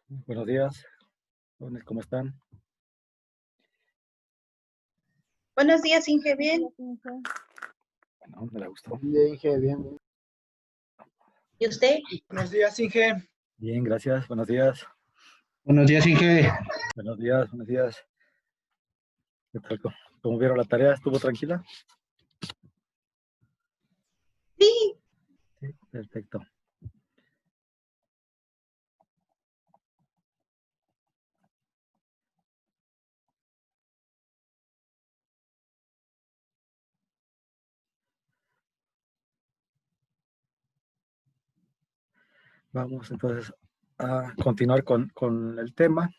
Buenos días, jóvenes, ¿cómo están? Buenos días, Inge, bien. Bueno, me la gustó. Bien, Inge, bien. ¿Y usted? Buenos días, Inge. Bien, gracias. Buenos días. Buenos días, Inge. Buenos días, buenos días. ¿Qué tal? ¿Cómo vieron la tarea? ¿Estuvo tranquila? Sí. Sí, perfecto. Vamos entonces a continuar con el tema.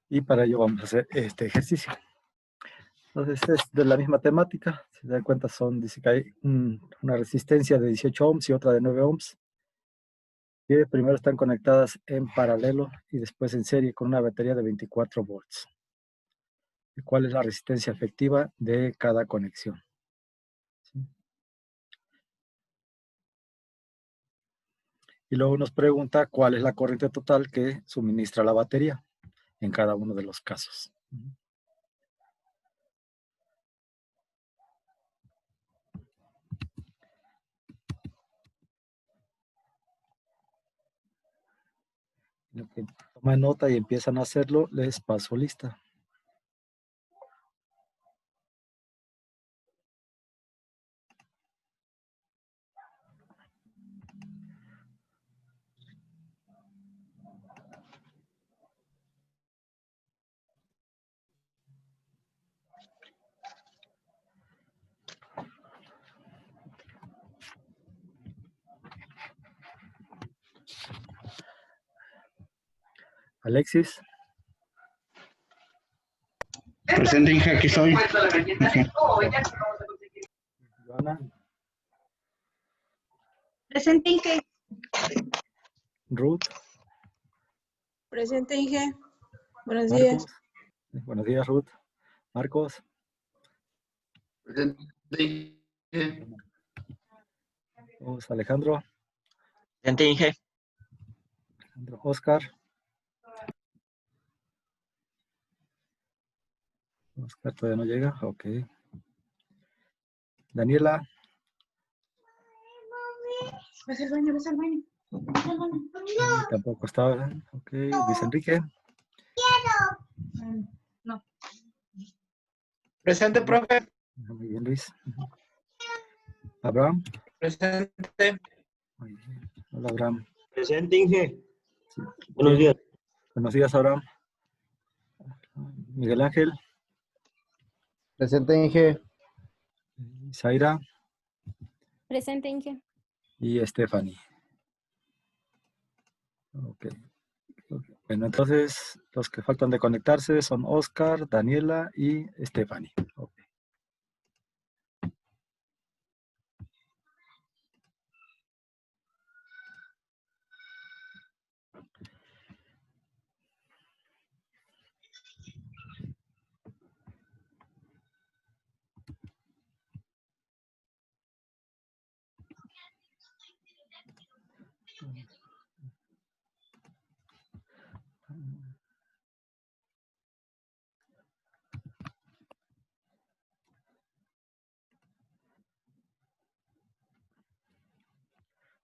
Y para ello vamos a hacer este ejercicio. Entonces es de la misma temática. Si se dan cuenta, dice que hay una resistencia de 18 ohms y otra de 9 ohms. Que primero están conectadas en paralelo y después en serie con una batería de 24 volts. ¿Y cuál es la resistencia efectiva de cada conexión? ¿Sí? Y luego nos pregunta cuál es la corriente total que suministra la batería en cada uno de los casos. Lo que toman nota y empiezan a hacerlo, les paso lista. Alexis. Presente, Inge, aquí estoy. Joana. Presente, Inge. Ruth. Presente, Inge. Buenos Marcos. días. Buenos días, Ruth. Marcos. Presente, Inge. Alejandro. Presente, Inge. Oscar. Oscar todavía no llega. Ok. Daniela. Vas al baño, vas al baño. Tampoco está. Ok. Luis Enrique. No. Presente, profe. Muy bien, Luis. Abraham. Presente. Muy bien. Hola, Abraham. Presente, Inge. Sí. Buenos días. Buenos días, Abraham. Miguel Ángel. Presente, Inge. Zaira. Presente, Inge. Y Stephanie. Ok. Bueno, entonces los que faltan de conectarse son Oscar, Daniela y Stephanie. Okay.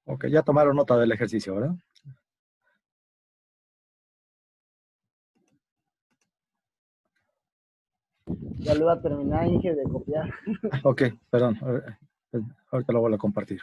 Ok, ya tomaron nota del ejercicio, ¿verdad? Ya lo iba a terminar, Inge, de copiar. Ok, perdón. Ahorita lo voy a compartir.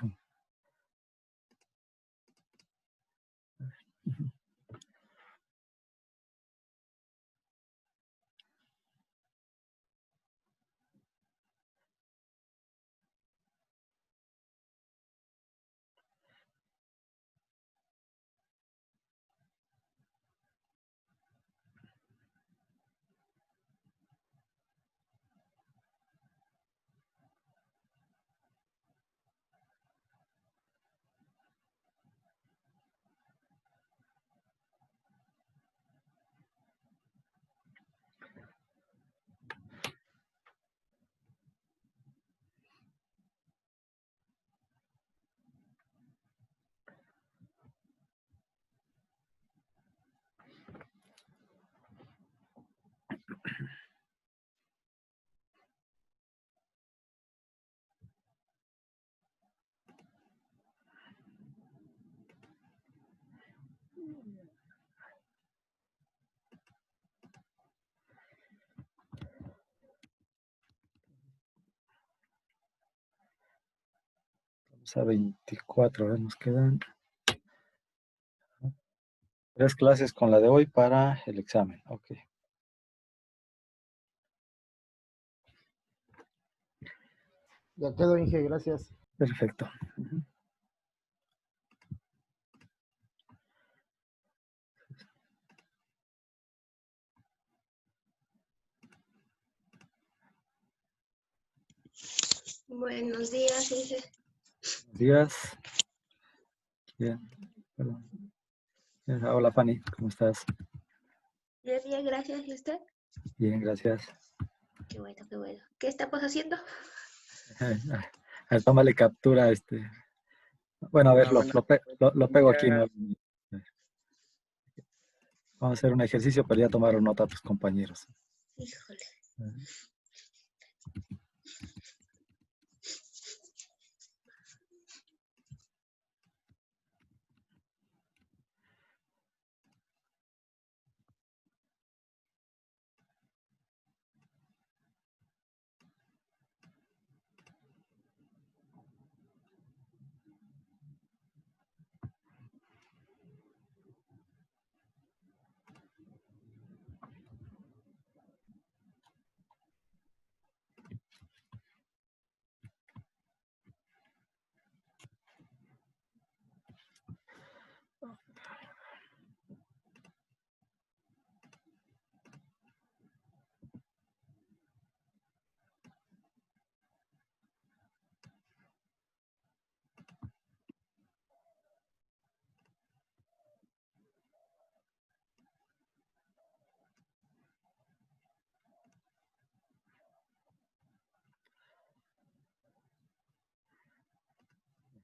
Vamos a 24, a ver, nos quedan 3 clases con la de hoy para el examen. Ok. Ya quedó, Inge, gracias. Perfecto. Ujú. Buenos días, Inge. Buenos días. Bien. Perdón. Hola, Fanny. ¿Cómo estás? Bien, gracias. ¿Y usted? Bien, gracias. Qué bueno, qué bueno. ¿Qué estamos haciendo? A ver, tómale captura. Bueno, a ver, lo pego aquí. ¿No? Vamos a hacer un ejercicio, pero ya tomaron nota tus compañeros. Híjole.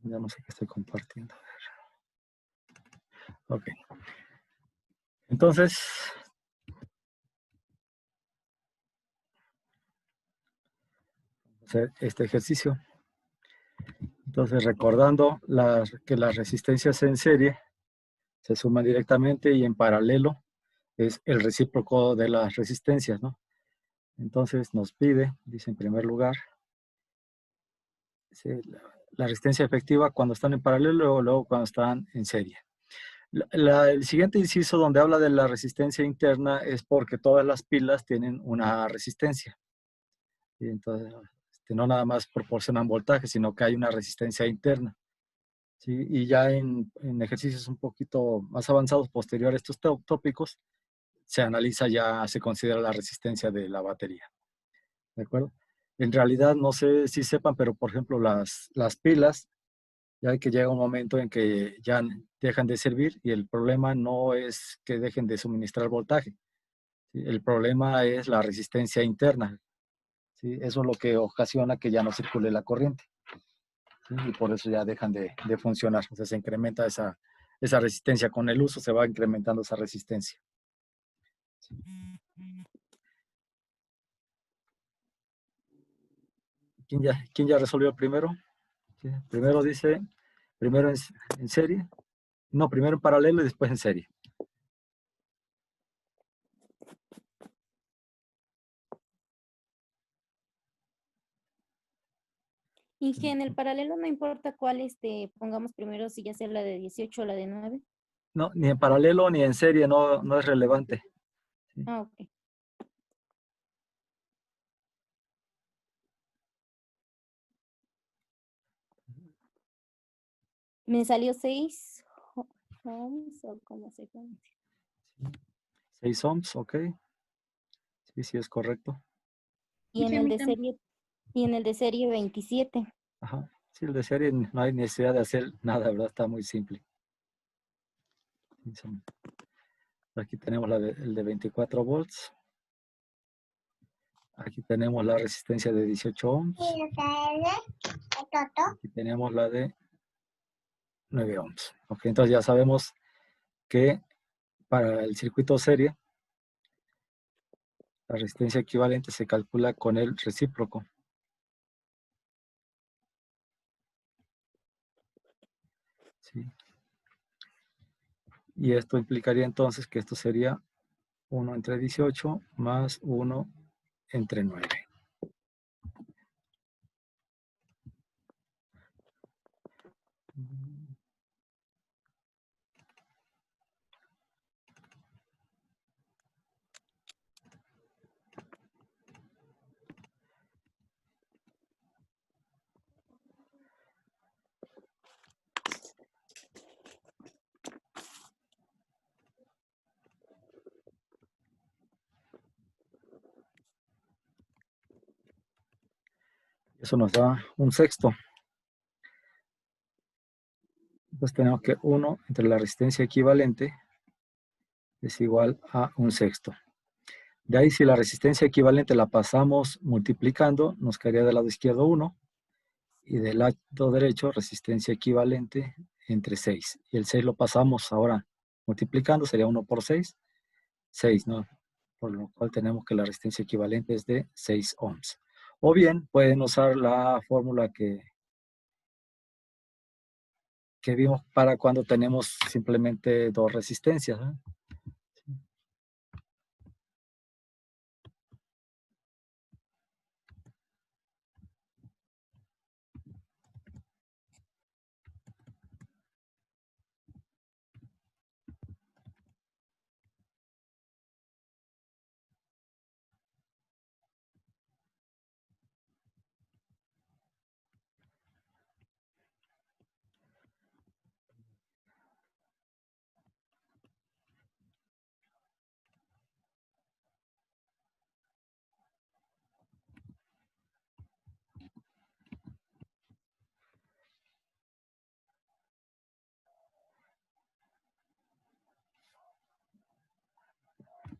Ya no sé qué estoy compartiendo. Ok. Entonces, vamos a hacer este ejercicio. Entonces, recordando que las resistencias en serie se suman directamente y en paralelo es el recíproco de las resistencias, ¿no? Entonces, nos pide, dice en primer lugar, dice, la resistencia efectiva cuando están en paralelo o luego cuando están en serie. El siguiente inciso donde habla de la resistencia interna es porque todas las pilas tienen una resistencia. Y entonces, no nada más proporcionan voltaje, sino que hay una resistencia interna. ¿Sí? Y ya en ejercicios un poquito más avanzados, posterior a estos tópicos, se analiza ya, se considera la resistencia de la batería. ¿De acuerdo? En realidad, no sé si sepan, pero por ejemplo, las pilas, ya que llega un momento en que ya dejan de servir y el problema no es que dejen de suministrar voltaje. ¿Sí? El problema es la resistencia interna. ¿Sí? Eso es lo que ocasiona que ya no circule la corriente. ¿Sí? Y por eso ya dejan de funcionar. O sea, se incrementa esa resistencia. Con el uso se va incrementando esa resistencia. ¿Sí? ¿Quién ya resolvió primero? ¿Sí? Primero dice, primero en serie. No, primero en paralelo y después en serie. Inge, en el paralelo no importa cuál pongamos primero, si ya sea la de 18 o la de 9. No, ni en paralelo ni en serie, no es relevante. ¿Sí? Ah, ok. Me salió 6 ohms o cómo se llama. 6 ohms, ok. Sí, es correcto. Y en Sí, a el mí de también. serie, y en el de serie 27. Ajá. Sí, el de serie no hay necesidad de hacer nada, ¿verdad? Está muy simple. Aquí tenemos el de 24 volts. Aquí tenemos la resistencia de 18 ohms. Aquí tenemos la de 9 ohms. Ok, entonces ya sabemos que para el circuito serie, la resistencia equivalente se calcula con el recíproco. ¿Sí? Y esto implicaría entonces que esto sería 1 entre 18 más 1 entre 9. Eso nos da un sexto. Entonces tenemos que 1 entre la resistencia equivalente es igual a un sexto. De ahí, si la resistencia equivalente la pasamos multiplicando, nos quedaría del lado izquierdo 1 y del lado derecho resistencia equivalente entre 6. Y el 6 lo pasamos ahora multiplicando, sería 1 por 6, 6, ¿no? Por lo cual tenemos que la resistencia equivalente es de 6 ohms. O bien pueden usar la fórmula que vimos para cuando tenemos simplemente dos resistencias, ¿eh?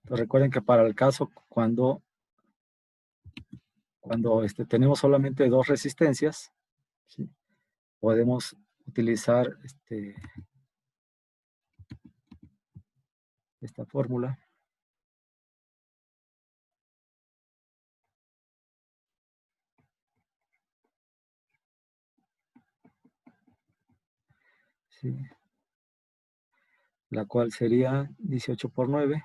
Entonces recuerden que para el caso cuando tenemos solamente dos resistencias, ¿sí? Podemos utilizar esta fórmula. ¿Sí? La cual sería 18 por 9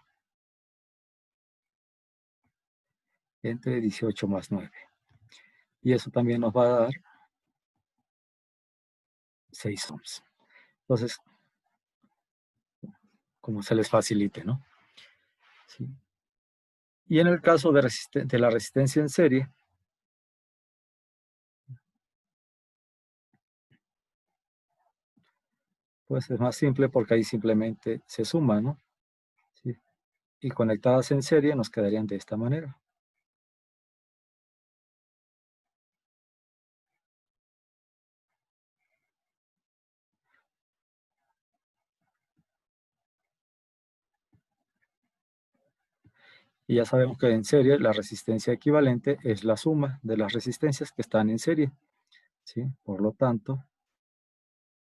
entre 18 más 9. Y eso también nos va a dar 6 ohms. Entonces, como se les facilite, ¿no? ¿Sí? Y en el caso de la resistencia en serie, pues es más simple porque ahí simplemente se suma, ¿no? ¿Sí? Y conectadas en serie nos quedarían de esta manera. Y ya sabemos que en serie la resistencia equivalente es la suma de las resistencias que están en serie, ¿sí? Por lo tanto,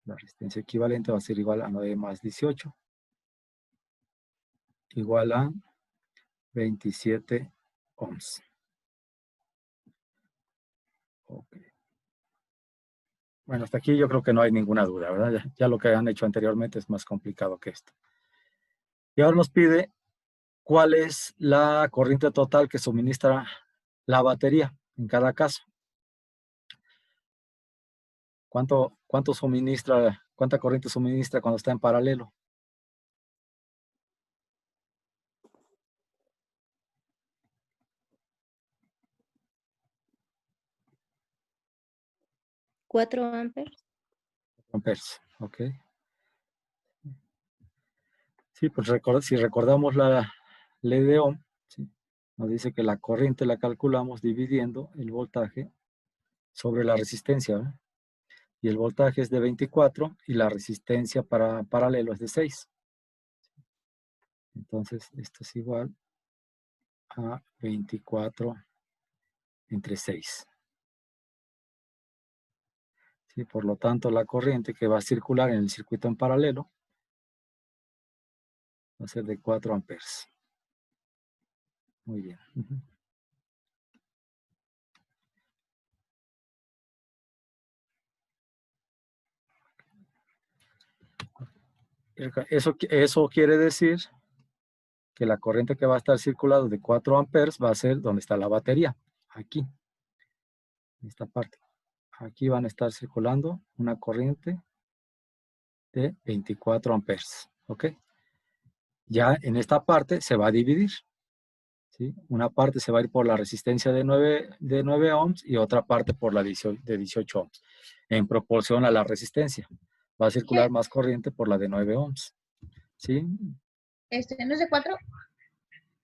la resistencia equivalente va a ser igual a 9 más 18, igual a 27 ohms. Okay. Bueno, hasta aquí yo creo que no hay ninguna duda, ¿verdad? Ya lo que han hecho anteriormente es más complicado que esto. Y ahora nos pide cuál es la corriente total que suministra la batería en cada caso. ¿Cuánto suministra, cuánta corriente suministra cuando está en paralelo? ¿4 amperes? Amperes, ok. Sí, pues si recordamos la ley de Ohm, ¿sí? Nos dice que la corriente la calculamos dividiendo el voltaje sobre la resistencia, ¿verdad? Y el voltaje es de 24 y la resistencia para paralelo es de 6. Entonces, esto es igual a 24 entre 6. ¿Sí? Por lo tanto, la corriente que va a circular en el circuito en paralelo va a ser de 4 amperes. Muy bien. Eso quiere decir que la corriente que va a estar circulando de 4 amperes va a ser donde está la batería, aquí, en esta parte. Aquí van a estar circulando una corriente de 24 amperes, ¿ok? Ya en esta parte se va a dividir, ¿sí? Una parte se va a ir por la resistencia de 9 ohms y otra parte por la de 18 ohms, en proporción a la resistencia. Va a circular más corriente por la de 9 ohms, ¿sí? ¿No es de 4?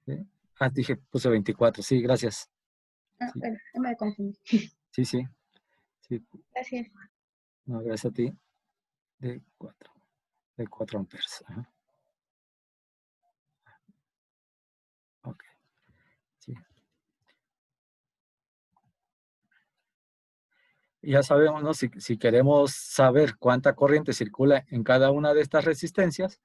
¿Sí? Ah, dije, puse 24, sí, gracias. Ah, Sí. bueno, no me confundí. Sí, sí. Sí, Gracias. no, gracias a ti. De 4 amperes. Ajá. Ok. Sí. Y ya sabemos, ¿no? Si queremos saber cuánta corriente circula en cada una de estas resistencias,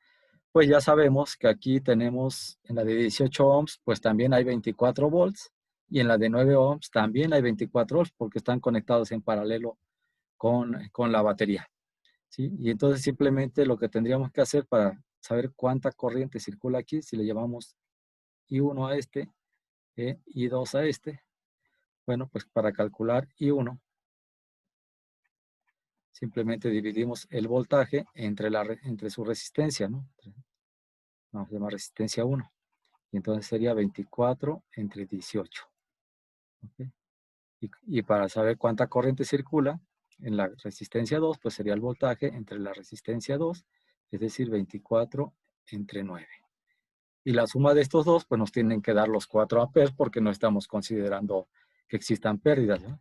pues ya sabemos que aquí tenemos en la de 18 ohms, pues también hay 24 volts, y en la de 9 ohms también hay 24 volts, porque están conectados en paralelo con la batería, ¿sí? Y entonces simplemente lo que tendríamos que hacer para saber cuánta corriente circula aquí, si le llamamos I1 a este, I2 a este, bueno, pues para calcular I1, simplemente dividimos el voltaje entre su resistencia, ¿no? Vamos a llamar resistencia 1. Y entonces sería 24 entre 18. ¿Okay? Y para saber cuánta corriente circula en la resistencia 2, pues sería el voltaje entre la resistencia 2, es decir, 24 entre 9. Y la suma de estos dos, pues nos tienen que dar los 4 amperes porque no estamos considerando que existan pérdidas, ¿no?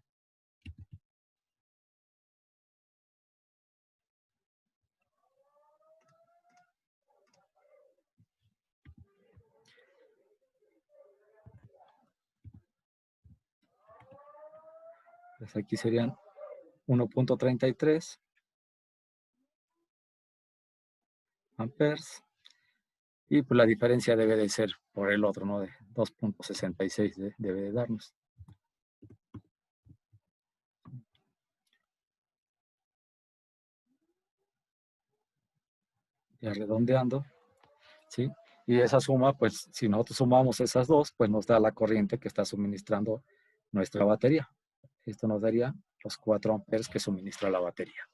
Pues aquí serían 1.33 amperes. Y pues la diferencia debe de ser por el otro, ¿no? De 2.66 debe de darnos. Ya redondeando, ¿sí? Y esa suma, pues si nosotros sumamos esas dos, pues nos da la corriente que está suministrando nuestra batería. Esto nos daría los 4 amperes que suministra la batería.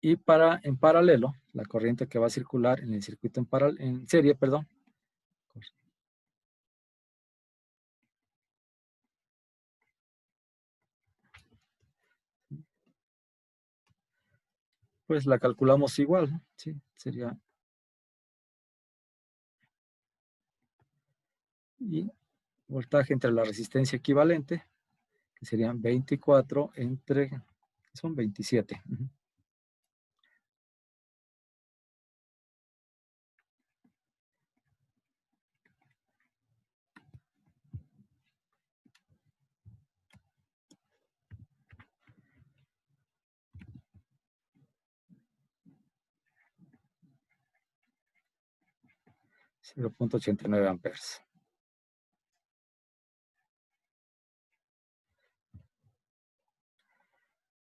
Y en paralelo, la corriente que va a circular en el circuito en serie, perdón. Pues la calculamos igual, ¿no? Sí, sería. Y voltaje entre la resistencia equivalente, que serían 24 entre, son 27. 0.89 amperes.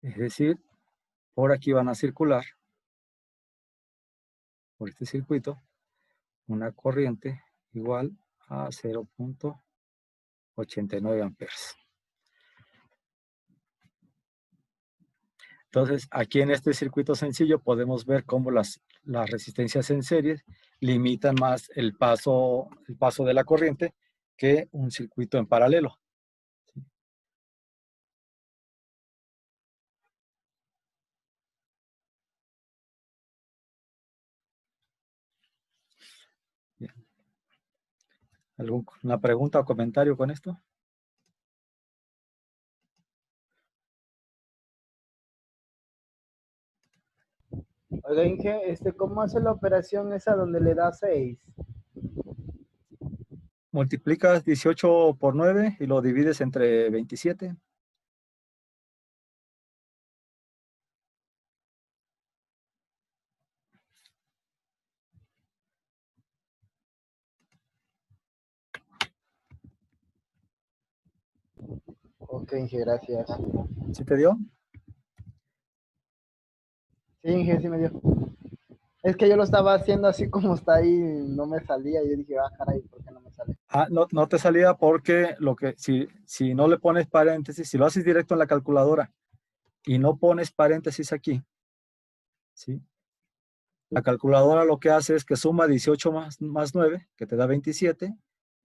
Es decir, por aquí van a circular, por este circuito, una corriente igual a 0.89 amperes. Entonces, aquí en este circuito sencillo podemos ver cómo las resistencias en serie limitan más el paso de la corriente que un circuito en paralelo. Bien. ¿Alguna pregunta o comentario con esto? Oiga, Inge, ¿cómo hace la operación esa donde le da 6? Multiplicas 18 por 9 y lo divides entre 27. Ok, Inge, gracias. ¿Sí te dio? Sí, Inge, sí me dio. Es que yo lo estaba haciendo así como está ahí, no me salía. Y yo dije, ah, caray, ¿por qué no me sale? Ah, no te salía porque si no le pones paréntesis, si lo haces directo en la calculadora y no pones paréntesis aquí, ¿sí? La calculadora lo que hace es que suma 18 más 9, que te da 27.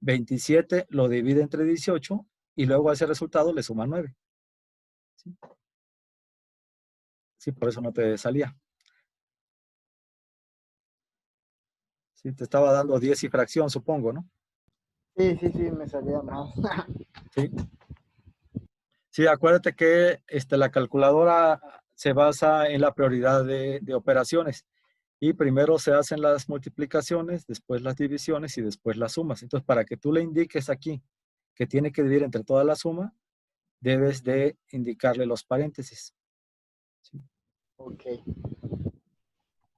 27 lo divide entre 18 y luego a ese resultado le suma 9. ¿Sí? Sí, por eso no te salía. Sí, te estaba dando 10 y fracción, supongo, ¿no? Sí, me salía más. ¿Sí? Sí, acuérdate que la calculadora se basa en la prioridad de operaciones. Y primero se hacen las multiplicaciones, después las divisiones y después las sumas. Entonces, para que tú le indiques aquí que tiene que dividir entre toda la suma, debes de indicarle los paréntesis. ¿Sí? Ok.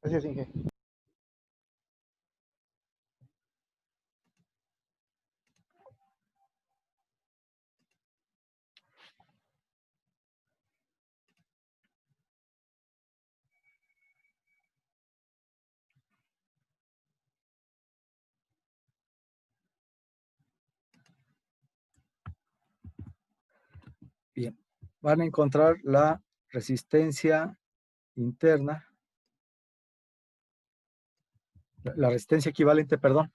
Gracias, Inge. Bien, van a encontrar la resistencia interna, la resistencia equivalente, perdón,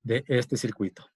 de este circuito.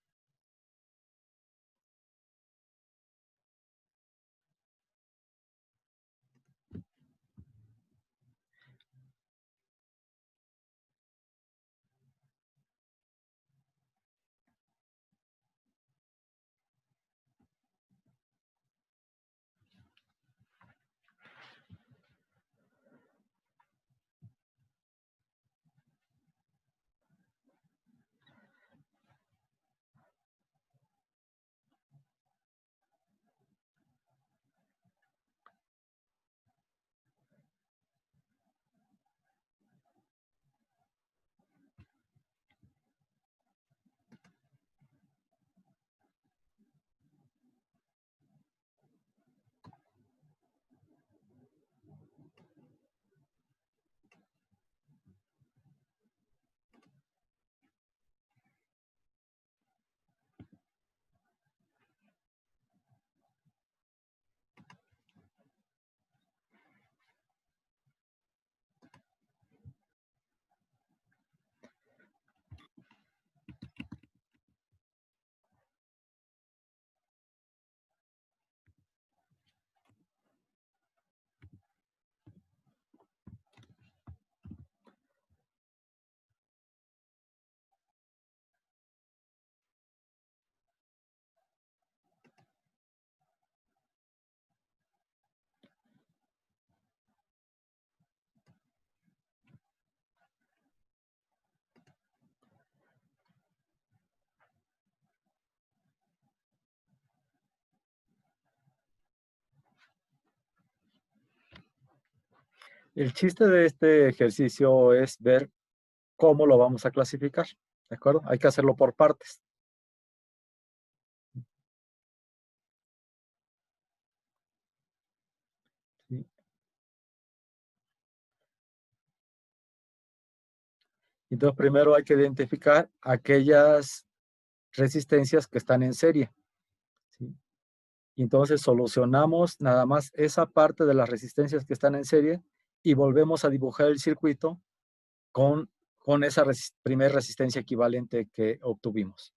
El chiste de este ejercicio es ver cómo lo vamos a clasificar, ¿de acuerdo? Hay que hacerlo por partes. ¿Sí? Entonces, primero hay que identificar aquellas resistencias que están en serie. ¿Sí? Y entonces solucionamos nada más esa parte de las resistencias que están en serie y volvemos a dibujar el circuito con esa primera resistencia equivalente que obtuvimos.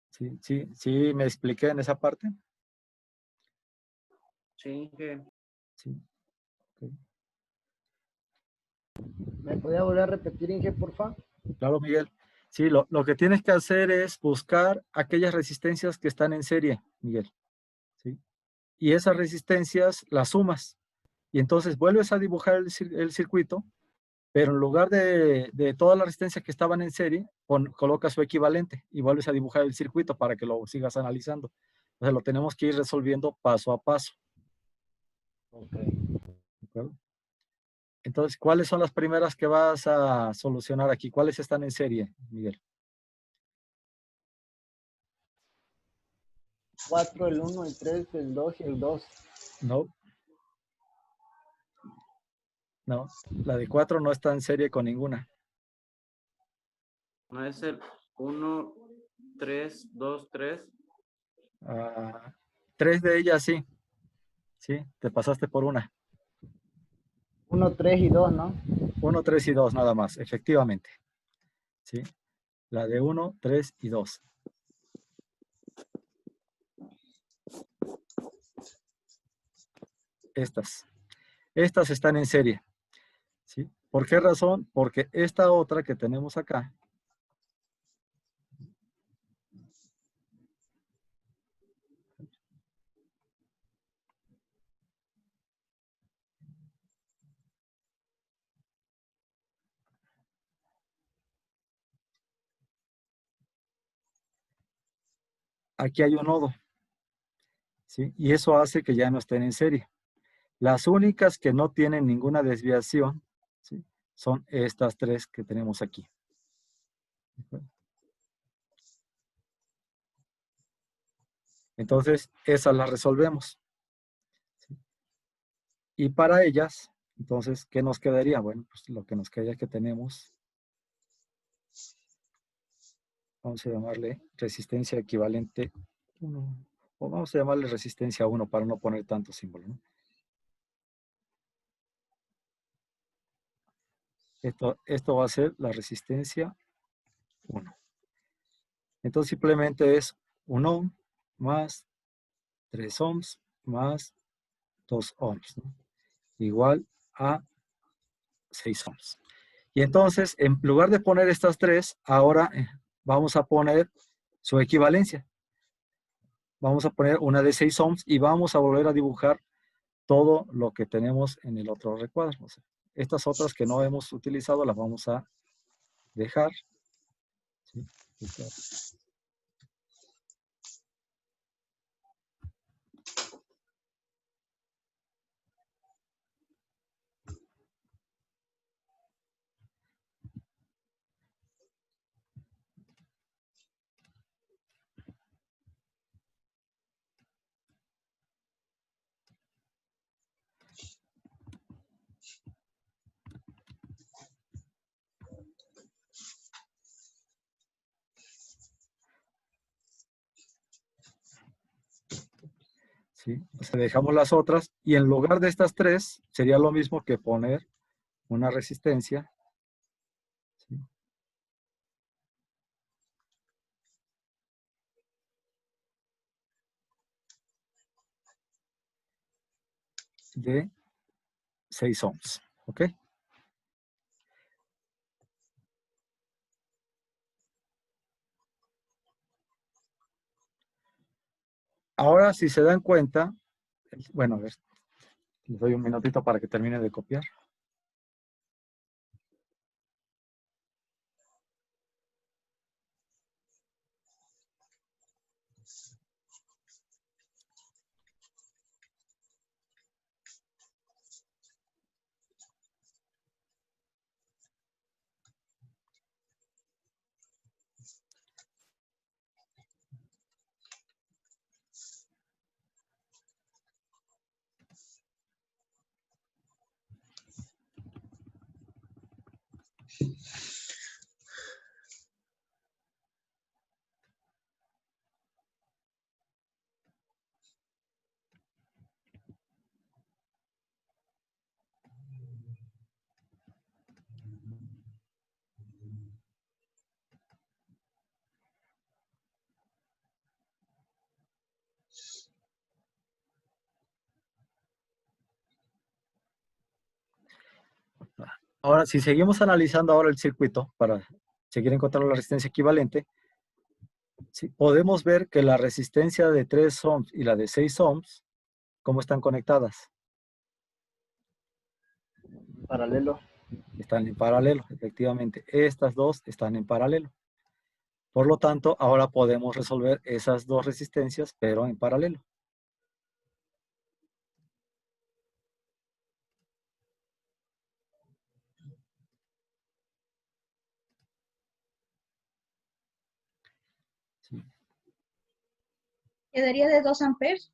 ¿Sí me expliqué en esa parte? Sí, que Sí. Ok. ¿Me podía volver a repetir, Inge, por favor? Claro, Miguel. Sí, lo que tienes que hacer es buscar aquellas resistencias que están en serie, Miguel. ¿Sí? Y esas resistencias las sumas. Y entonces vuelves a dibujar el circuito, pero en lugar de todas las resistencias que estaban en serie, colocas su equivalente y vuelves a dibujar el circuito para que lo sigas analizando. Entonces lo tenemos que ir resolviendo paso a paso. Ok. ¿De acuerdo? Entonces, ¿cuáles son las primeras que vas a solucionar aquí? ¿Cuáles están en serie, Miguel? 4, el 1, el 3, el 2 y el 2. No, no. La de 4 no está en serie con ninguna. No es el 1, 3, 2, 3. 3 de ellas sí. Sí, te pasaste por una. 1, 3 y 2, ¿no? 1, 3 y 2 nada más, efectivamente. ¿Sí? La de 1, 3 y 2. Estas. Estas están en serie. ¿Sí? ¿Por qué razón? Porque esta otra que tenemos acá, aquí hay un nodo. ¿Sí? Y eso hace que ya no estén en serie. Las únicas que no tienen ninguna desviación, ¿sí? Son estas tres que tenemos aquí. Entonces, esas las resolvemos. ¿Sí? Y para ellas, entonces, ¿qué nos quedaría? Bueno, pues lo que nos queda es que tenemos, vamos a llamarle resistencia equivalente 1, o vamos a llamarle resistencia 1 para no poner tanto símbolo, ¿no? Esto va a ser la resistencia 1. Entonces simplemente es 1 ohm más 3 ohms más 2 ohms, ¿no? Igual a 6 ohms. Y entonces, en lugar de poner estas tres, ahora vamos a poner su equivalencia. Vamos a poner una de 6 ohms y vamos a volver a dibujar todo lo que tenemos en el otro recuadro. O sea, estas otras que no hemos utilizado las vamos a dejar. ¿Sí? ¿Sí? O sea, dejamos las otras y en lugar de estas tres sería lo mismo que poner una resistencia, ¿sí? De 6 ohms. ¿Ok? Ahora, si se dan cuenta, bueno, a ver, les doy un minutito para que termine de copiar. Ahora, si seguimos analizando ahora el circuito para seguir encontrando la resistencia equivalente, ¿sí? Podemos ver que la resistencia de 3 ohms y la de 6 ohms, ¿cómo están conectadas? Paralelo. Están en paralelo, efectivamente. Estas dos están en paralelo. Por lo tanto, ahora podemos resolver esas dos resistencias, pero en paralelo. Sí. Quedaría de 2 amperes.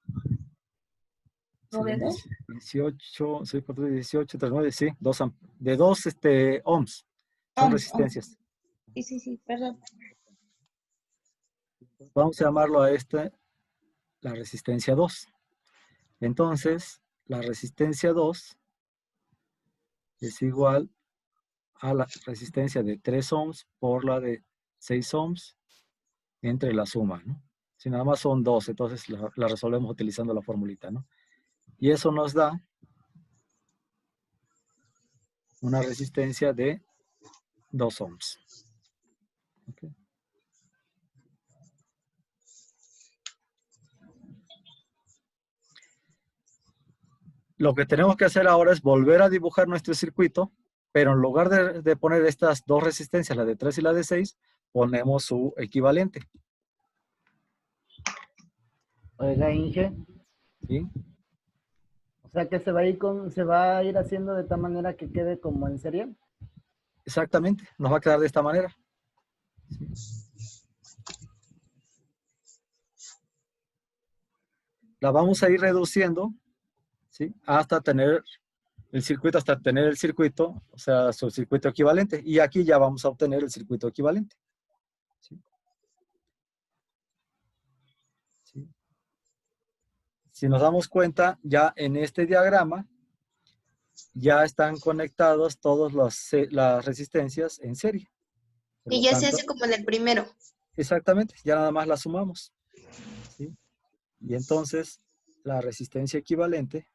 ¿O de Sí, 2? 18, 6 por 3, 18, 39, sí, de 2 ohms. Son Ohms. resistencias. Sí, perdón. Vamos a llamarlo a la resistencia 2. Entonces, la resistencia 2 es igual a la resistencia de 3 ohms por la de 6 ohms entre la suma, ¿no? Si nada más son 2, entonces la resolvemos utilizando la formulita, ¿no? Y eso nos da una resistencia de 2 ohms. ¿Ok? Lo que tenemos que hacer ahora es volver a dibujar nuestro circuito, pero en lugar de poner estas dos resistencias, la de 3 y la de 6, ponemos su equivalente. Oiga, Inge, ¿Sí? o sea que se va a ir haciendo de tal manera que quede como en serie. Exactamente, nos va a quedar de esta manera. La vamos a ir reduciendo, ¿sí? Hasta tener el circuito, o sea, su circuito equivalente. Y aquí ya vamos a obtener el circuito equivalente. ¿Sí? ¿Sí? Si nos damos cuenta, ya en este diagrama, ya están conectados todas las resistencias en serie. Por Y lo ya se tanto, hace como en el primero. exactamente, ya nada más las sumamos. ¿Sí? Y entonces, la resistencia equivalente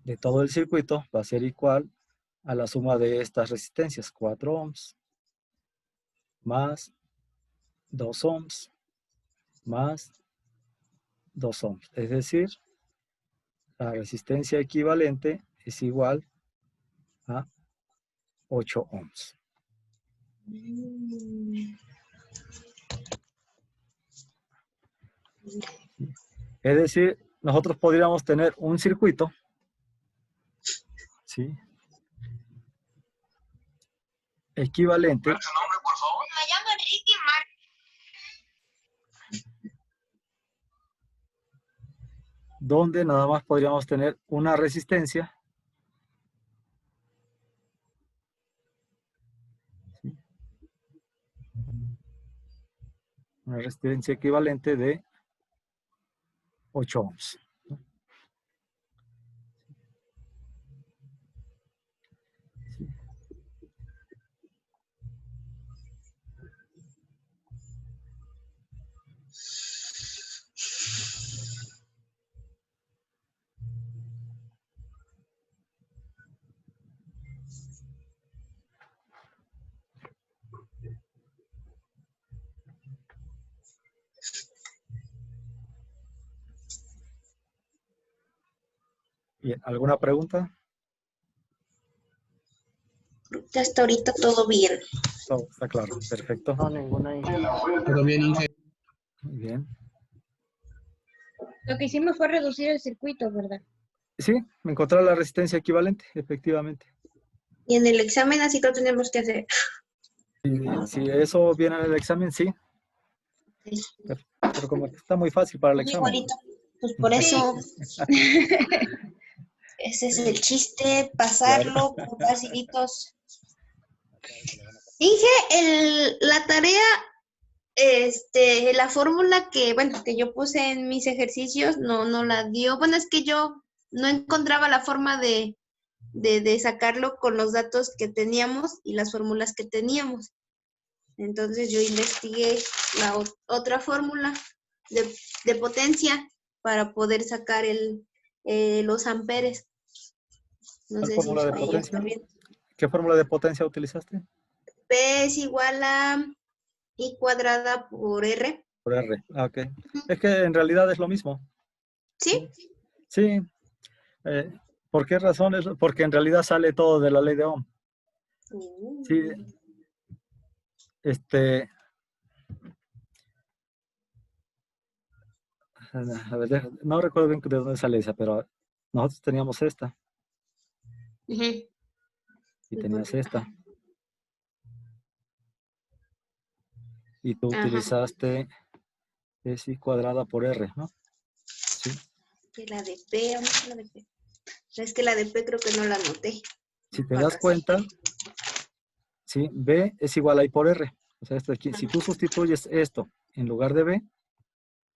de todo el circuito va a ser igual a la suma de estas resistencias, 4 ohms, más 2 ohms, más 2 ohms. Es decir, la resistencia equivalente es igual a 8 ohms. Es decir, nosotros podríamos tener un circuito, ¿sí? Equivalente donde nada más podríamos tener una resistencia, ¿sí? Una resistencia equivalente de 8 ohms. Bien, ¿alguna pregunta? Hasta ahorita todo bien. Todo está claro, perfecto. No, ninguna, Inge. Todo bien, Inge. Muy bien. Lo que hicimos fue reducir el circuito, ¿verdad? Sí, encontrar la resistencia equivalente, efectivamente. Y en el examen así lo tenemos que hacer. Si eso viene en el examen, sí. Pero como que está muy fácil para el examen. Igualito. Pues por eso. Ese es el chiste, pasarlo por facilitos. Inge, la tarea, la fórmula que yo puse en mis ejercicios no la dio. Bueno, es que yo no encontraba la forma de sacarlo con los datos que teníamos y las fórmulas que teníamos. Entonces yo investigué la otra fórmula de potencia para poder sacar los amperes. No ¿Cuál sé si fórmula de ahí potencia? está bien. ¿Qué fórmula de potencia utilizaste? P es igual a I cuadrada por R. Por R. Ah, ok. Es que en realidad es lo mismo. ¿Sí? Sí. ¿Por qué razón? Porque en realidad sale todo de la ley de Ohm. Sí. A ver, no recuerdo bien de dónde sale esa, pero nosotros teníamos esta. Ujú. Y tenías esta. Y tú Ajá. utilizaste es I cuadrada por R, ¿no? Sí. Que la de P, ¿dónde está la de P? Es que la de P creo que no la anoté. Si te das cuenta, sí, B es igual a I por R. O sea, esto aquí, si tú sustituyes esto en lugar de B,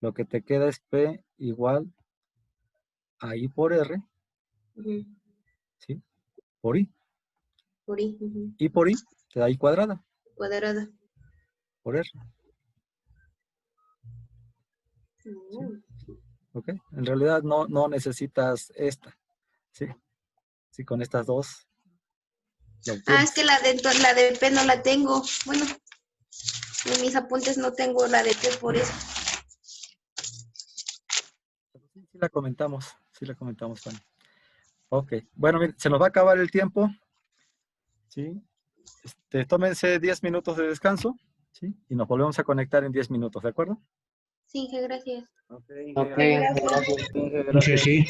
lo que te queda es P igual a I por R, Ujú. ¿sí? Por I. Por I. Ujú. I por I te da I cuadrada Cuadrada. por R. Mm. ¿Ok? En realidad no necesitas esta. ¿Sí? Sí, con estas dos. lo Ah, obtienes. es que la de P no la tengo. Bueno, en mis apuntes no tengo la de P por eso. Sí la comentamos, Fanny. Ok, bueno, miren, se nos va a acabar el tiempo. ¿Sí? Tómense 10 minutos de descanso. ¿Sí? Y nos volvemos a conectar en 10 minutos, ¿de acuerdo? Sí, Inge, gracias. Ok, Ok, Gracias. gracias. Inge, Inge, gracias. sí.